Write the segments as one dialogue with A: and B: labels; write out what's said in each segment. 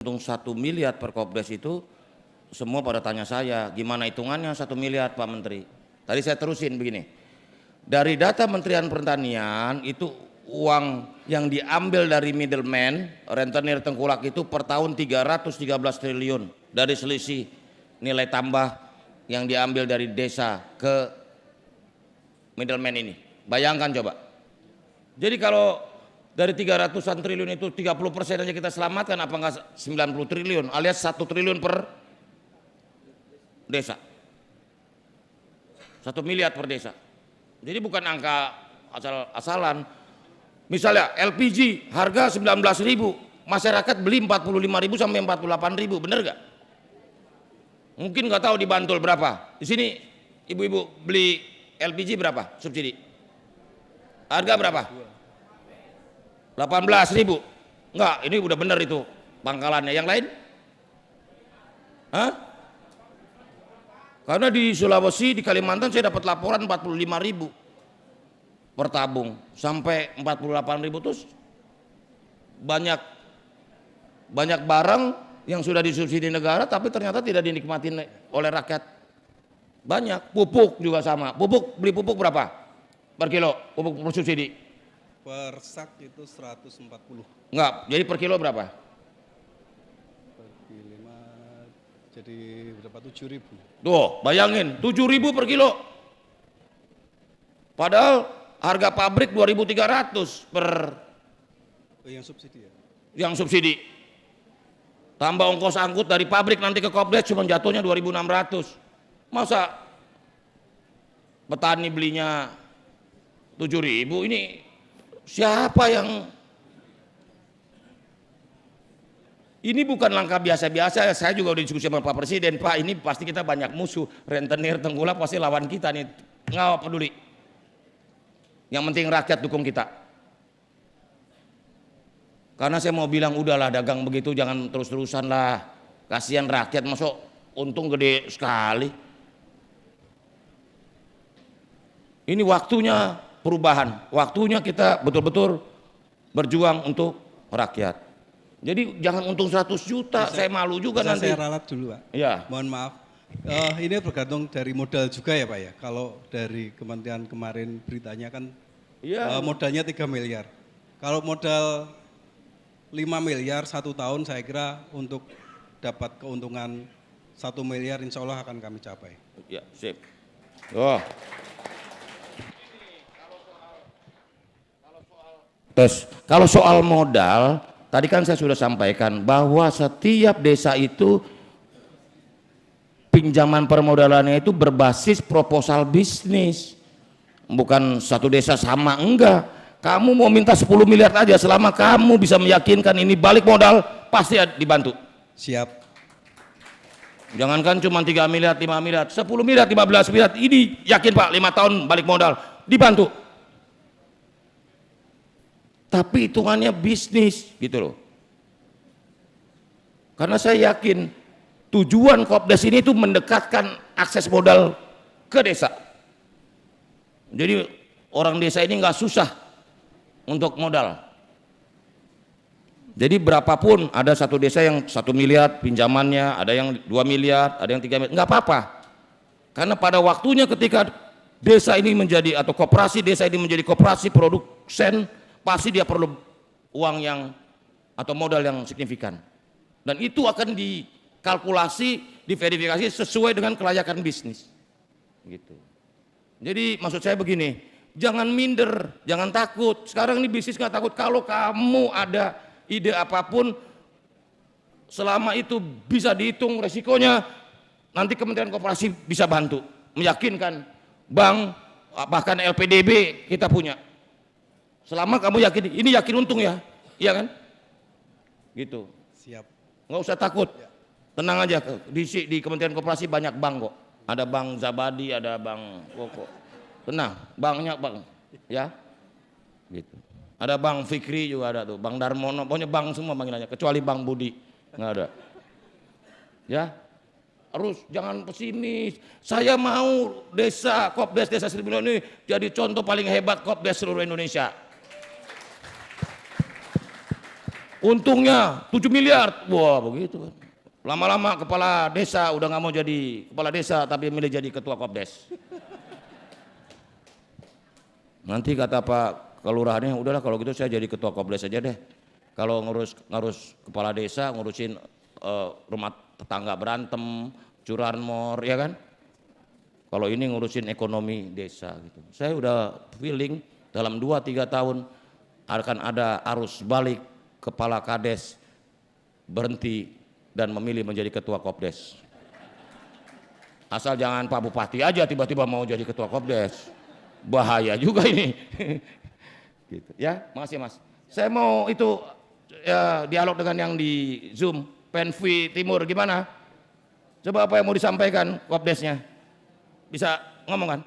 A: untung 1 miliar per Kopdes itu, semua pada tanya saya, gimana hitungannya 1 miliar Pak Menteri? Tadi saya terusin begini, dari data Kementerian Pertanian itu uang yang diambil dari middleman, rentenir tengkulak itu per tahun 313 triliun dari selisih nilai tambah yang diambil dari desa ke middleman ini. Bayangkan coba. Jadi kalau dari 300-an triliun itu 30% aja kita selamatkan, apa enggak 90 triliun alias 1 triliun per desa. 1 miliar per desa. Jadi bukan angka asal-asalan. Misalnya LPG harga 19.000, masyarakat beli 45.000 sampai 48.000, bener gak? Mungkin nggak tahu di Bantul berapa. Di sini ibu-ibu beli LPG berapa subsidi? Harga berapa? 18.000. Enggak, ini udah bener itu pangkalannya. Yang lain? Hah? Karena di Sulawesi, di Kalimantan saya dapat laporan 45.000 per tabung sampai 48.000. Terus banyak barang yang sudah disubsidi negara tapi ternyata tidak dinikmati oleh rakyat. Banyak. Pupuk juga sama. Pupuk, beli pupuk berapa per kilo? Pupuk bersubsidi
B: per sak itu 140.
A: Enggak, jadi per kilo berapa?
B: Bagi 5 jadi berapa? 7.000.
A: Tuh, bayangin 7.000 per kilo. Padahal harga pabrik 2.300 per
B: yang subsidi ya?
A: Yang subsidi. Tambah ongkos angkut dari pabrik nanti ke Kopdes cuma jatuhnya 2.600. Masa petani belinya 7.000? Ini siapa yang ini bukan langkah biasa-biasa. Saya juga udah diskusi sama Pak Presiden, Pak ini pasti kita banyak musuh, rentenir tengkulak pasti lawan kita nih, nggak peduli, yang penting rakyat dukung kita. Karena saya mau bilang udahlah dagang begitu jangan terus-terusan lah, kasihan rakyat, masuk untung gede sekali. Ini waktunya perubahan, waktunya kita betul-betul berjuang untuk rakyat. Jadi jangan untung 100 juta, saya malu juga nanti.
B: Saya ralat dulu Pak.
A: Ya.
B: Mohon maaf. Ini bergantung dari modal juga ya Pak ya. Kalau dari Kementerian kemarin beritanya kan
A: Ya.
B: modalnya 3 miliar. Kalau modal 5 miliar 1 tahun saya kira untuk dapat keuntungan 1 miliar insya Allah akan kami capai.
A: Ya, sip. Oh. Terus kalau soal modal, tadi kan saya sudah sampaikan bahwa setiap desa itu pinjaman permodalannya itu berbasis proposal bisnis. Bukan satu desa sama, enggak. Kamu mau minta 10 miliar aja, selama kamu bisa meyakinkan ini balik modal, pasti dibantu.
B: Siap.
A: Jangankan cuma 3 miliar, 5 miliar, 10 miliar, 15 miliar, ini yakin Pak 5 tahun balik modal, dibantu. Tapi hitungannya bisnis gitu loh. Karena saya yakin tujuan Kopdes ini tuh mendekatkan akses modal ke desa. Jadi orang desa ini nggak susah untuk modal. Jadi berapapun ada satu desa yang 1 miliar pinjamannya, ada yang 2 miliar, ada yang 3 miliar, nggak apa-apa. Karena pada waktunya ketika desa ini menjadi atau koperasi desa ini menjadi koperasi produsen, pasti dia perlu uang yang atau modal yang signifikan, dan itu akan dikalkulasi, diverifikasi sesuai dengan kelayakan bisnis gitu. Jadi maksud saya begini, jangan minder, jangan takut. Sekarang ini bisnis nggak takut. Kalau kamu ada ide apapun, selama itu bisa dihitung resikonya, nanti Kementerian Koperasi bisa bantu meyakinkan bank, bahkan LPDB kita punya. Selama kamu yakin, ini yakin untung ya, iya kan? Gitu.
B: Siap.
A: Nggak usah takut, tenang aja. Di Kementerian Koperasi banyak bank kok. Ada Bank Zabadi, ada Bank Koko. Tenang, banknya bank, ya. Gitu. Ada Bank Fikri juga ada tuh, Bank Darmono, pokoknya bank semua panggilannya, kecuali Bank Budi, nggak ada. Ya, harus jangan pesimis. Saya mau desa Kopdes Desa Sri Mulyani ini jadi contoh paling hebat Kopdes seluruh Indonesia. Untungnya 7 miliar. Wah, begitu kan. Lama-lama kepala desa udah nggak mau jadi kepala desa tapi milih jadi ketua Kopdes. Nanti kata Pak kelurahannya, udahlah kalau gitu saya jadi ketua Kopdes aja deh. Kalau ngurus kepala desa, ngurusin rumah tetangga berantem, curanmor, ya kan? Kalau ini ngurusin ekonomi desa gitu. Saya udah feeling dalam 2-3 tahun akan ada arus balik kepala Kades berhenti dan memilih menjadi ketua Kopdes. Asal jangan Pak Bupati aja tiba-tiba mau jadi ketua Kopdes. Bahaya juga ini. Gitu. Ya, makasih Mas. Saya mau itu ya, dialog dengan yang di Zoom, Penvi Timur gimana? Coba apa yang mau disampaikan Kopdesnya? Bisa ngomong kan?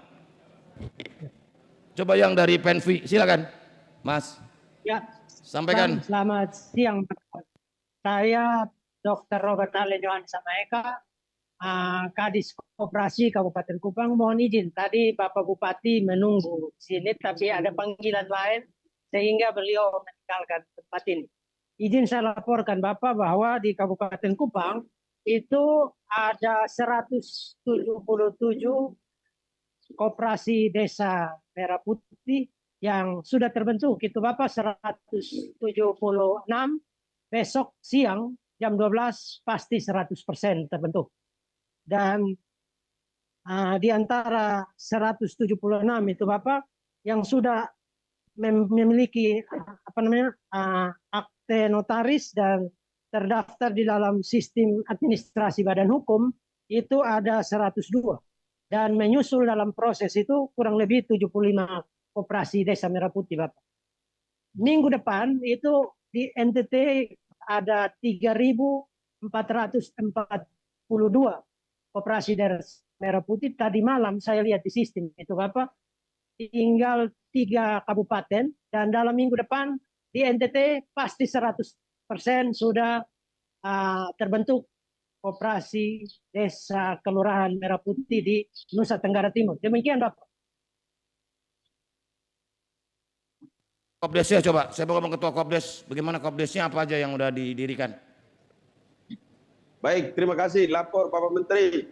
A: Coba yang dari Penvi, silakan, Mas.
C: Ya,
A: Sampaikan.
C: selamat siang. Saya Dr. Robert Allen Johan Samaeka, Kadis Koperasi Kabupaten Kupang. Mohon izin, tadi Bapak Bupati menunggu sini, tapi ada panggilan lain sehingga beliau meninggalkan tempat ini. Izin saya laporkan Bapak bahwa di Kabupaten Kupang itu ada 177 koperasi desa Merah Putih yang sudah terbentuk. Itu Bapak 176, besok siang jam 12 pasti 100% terbentuk. Dan di antara 176 itu Bapak yang sudah memiliki akte notaris dan terdaftar di dalam sistem administrasi badan hukum itu ada 102. Dan menyusul dalam proses itu kurang lebih 75 koperasi desa Merah Putih Bapak. Minggu depan itu di NTT ada 3.442 koperasi desa Merah Putih. Tadi malam saya lihat di sistem itu Bapak, tinggal 3 kabupaten, dan dalam minggu depan di NTT pasti 100% sudah terbentuk koperasi desa kelurahan Merah Putih di Nusa Tenggara Timur. Demikian Bapak.
A: Kopdesnya coba, saya mau ngomong ketua Kopdes, bagaimana Kopdesnya apa aja yang udah didirikan?
D: Baik, terima kasih. Lapor Bapak Menteri.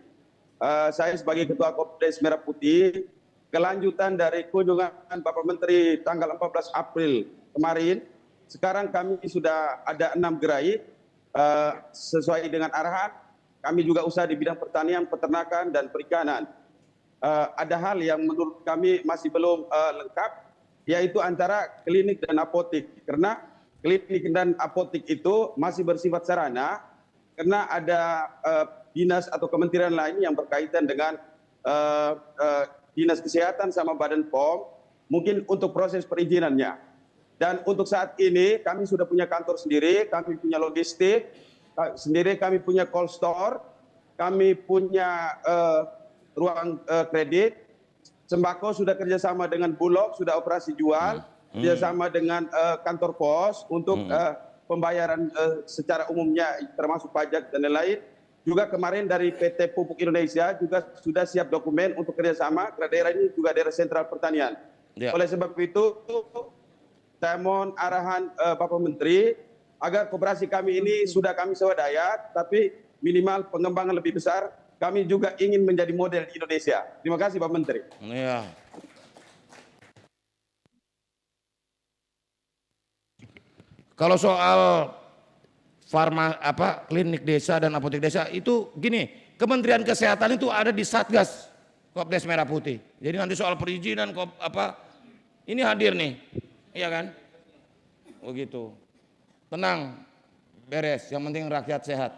D: Saya sebagai Ketua Kopdes Merah Putih, kelanjutan dari kunjungan Bapak Menteri tanggal 14 April kemarin, sekarang kami sudah ada 6 gerai sesuai dengan arahan. Kami juga usaha di bidang pertanian, peternakan, dan perikanan. Ada hal yang menurut kami masih belum lengkap, yaitu antara klinik dan apotik. Karena klinik dan apotik itu masih bersifat sarana, karena ada dinas atau kementerian lain yang berkaitan dengan dinas kesehatan sama badan POM, mungkin untuk proses perizinannya. Dan untuk saat ini kami sudah punya kantor sendiri, kami punya logistik sendiri, kami punya cold store, kami punya ruang kredit, sembako sudah kerjasama dengan Bulog, sudah operasi jual, kerjasama dengan kantor pos untuk pembayaran secara umumnya termasuk pajak dan lain-lain. Juga kemarin dari PT Pupuk Indonesia juga sudah siap dokumen untuk kerjasama, karena daerah ini juga daerah sentral pertanian. Ya. Oleh sebab itu, saya mohon arahan Bapak Menteri, agar koperasi kami ini sudah kami swadaya, tapi minimal pengembangan lebih besar, kami juga ingin menjadi model di Indonesia. Terima kasih Pak Menteri. Ya.
A: Kalau soal klinik desa dan apotek desa itu gini, Kementerian Kesehatan itu ada di Satgas Kopdes Merah Putih. Jadi nanti soal perizinan ini hadir nih, iya kan? Begitu. Tenang, beres. Yang penting rakyat sehat.